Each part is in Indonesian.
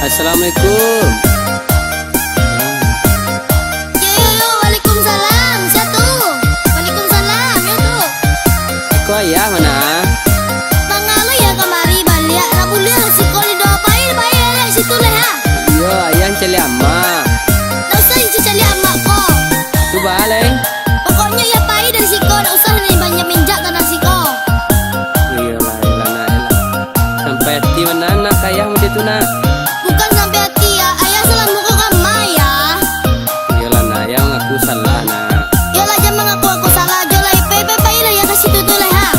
Assalamualaikum. Yo, waalaikumsalam. Satu. Waalaikumsalam. Ya tuh. Kau ayah mana? Mangalu ya kemari balik. Rabu lihat si koli doa pail situ leh ha. Iya, ayah celi amma. Tak usah cari amak ko. Coba leng. Pokoknya ya pail dari si ko. Tak usah nih banyak minjak tanah si ko. Iya lah, sampai hati mana nak ayah mau itu nak? Bukan sampai hati ya. Ayah salah muka kama ya. Iya lah, nak ayah ngaku salah nak. Yolah jangan aku salah. Yolah ipe pail ya kasih tutu leh ha.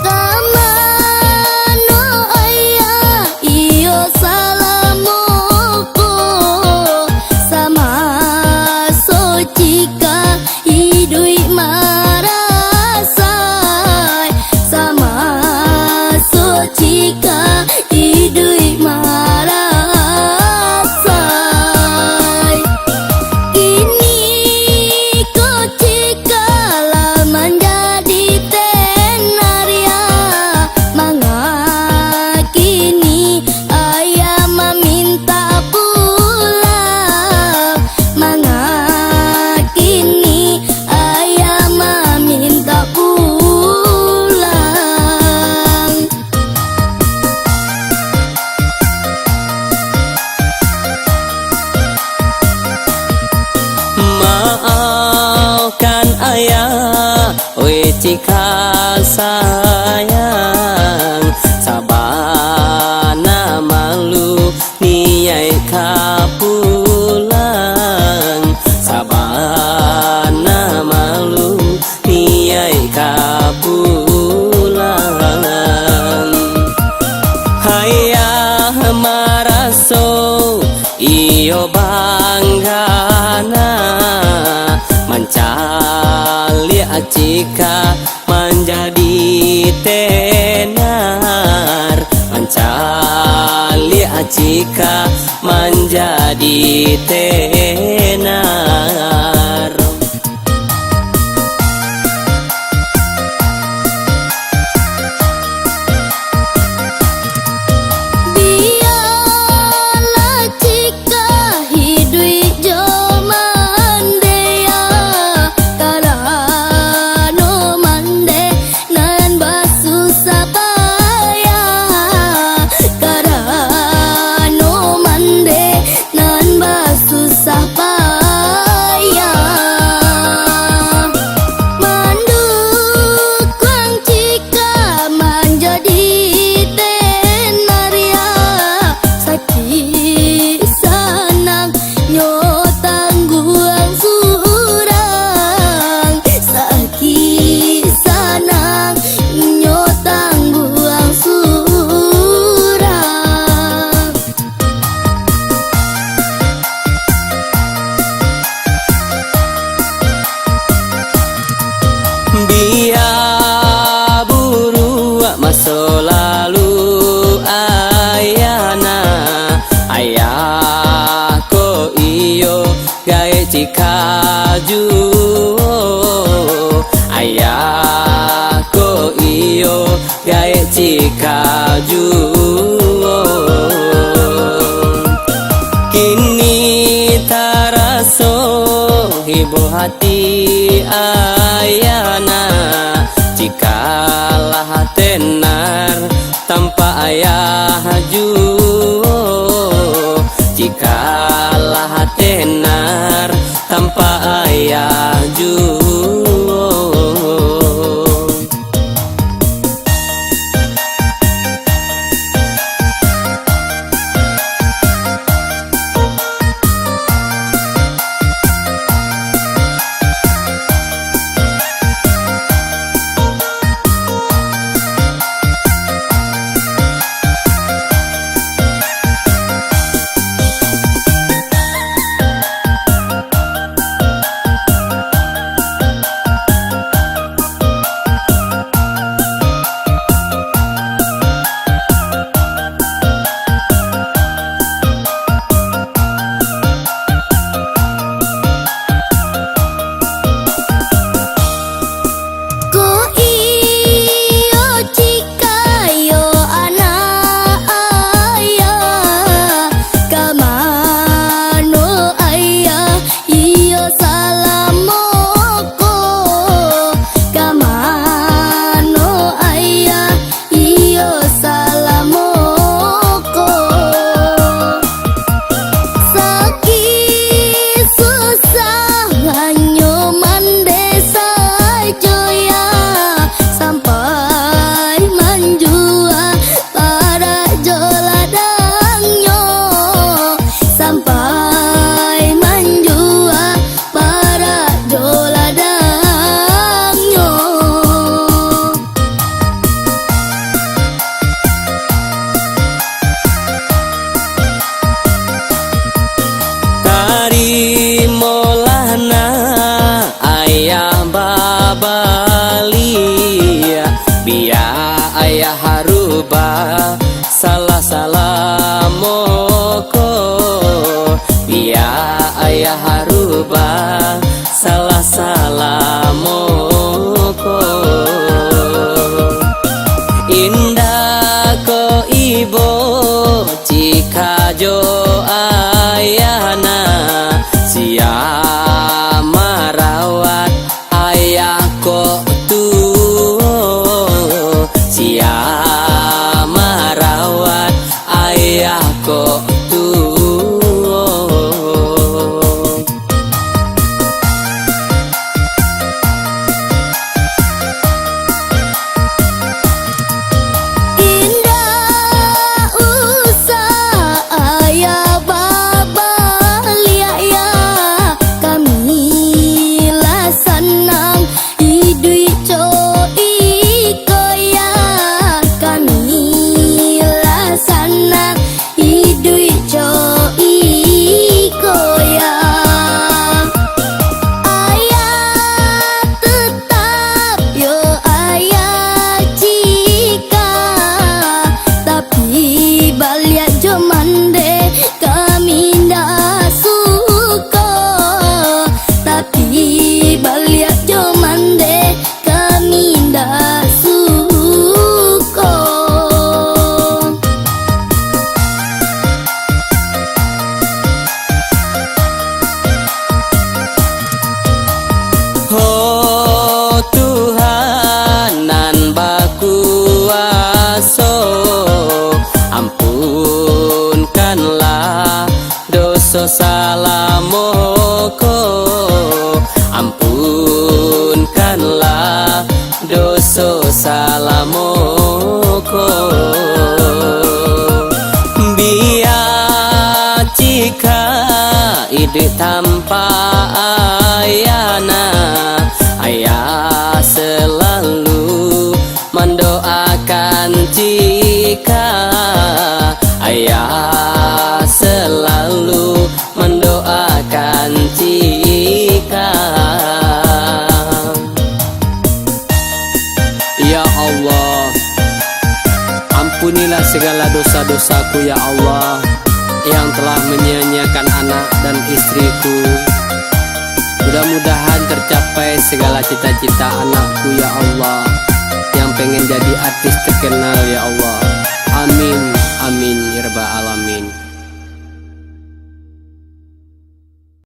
Tamano ayah iyo salamuku sama sojika hidui marasai sama sojika hidui marasai kini kau cikalah menjadi tenaria manga kini ayah meminta pulang manga kini ayah meminta pulang. Maafkan ayah, oi cika sayang, sabana malu niai kapulang, sabana malu niai kapulang. Hayah maraso iyo banggana mencali acika menjadi tenar, mencali acika menjadi tenar. Biarlah jika hidui jomandea karano mande nan basusah payah karano mande nan basusah payah mandukung jika menjadi tenaria sakit sanang nyotang guang surang sakit sanang nyotang guang surang. Biar buru masa lalu ayana ayah ko iyo gae cikaju ayah ko iyo gae cikaju kini taraso ibu hati ayana jikalah tenar tanpa ayah juo jikalah tenar tanpa ayah juo. ayah harubah salah moko. Ya ayah harubah salah moko. Indah ko ibo jika jo ayahna sia marawat ayah ko tuh sia marawat ayah ko tuh. Oh Tuhan nan bakuaso, ampunkanlah dosa salamoko, ampunkanlah dosa salamoko. Biar jika ide tanpa ayana, ayah selalu mendoakan jika, ayah selalu mendoakan jika. Ya Allah, ampunilah segala dosa-dosaku ya Allah, yang telah menyia-nyiakan anak dan istriku. Mudah-mudahan tercapai segala cita-cita anakku ya Allah, yang pengen jadi artis terkenal ya Allah. Amin, amin.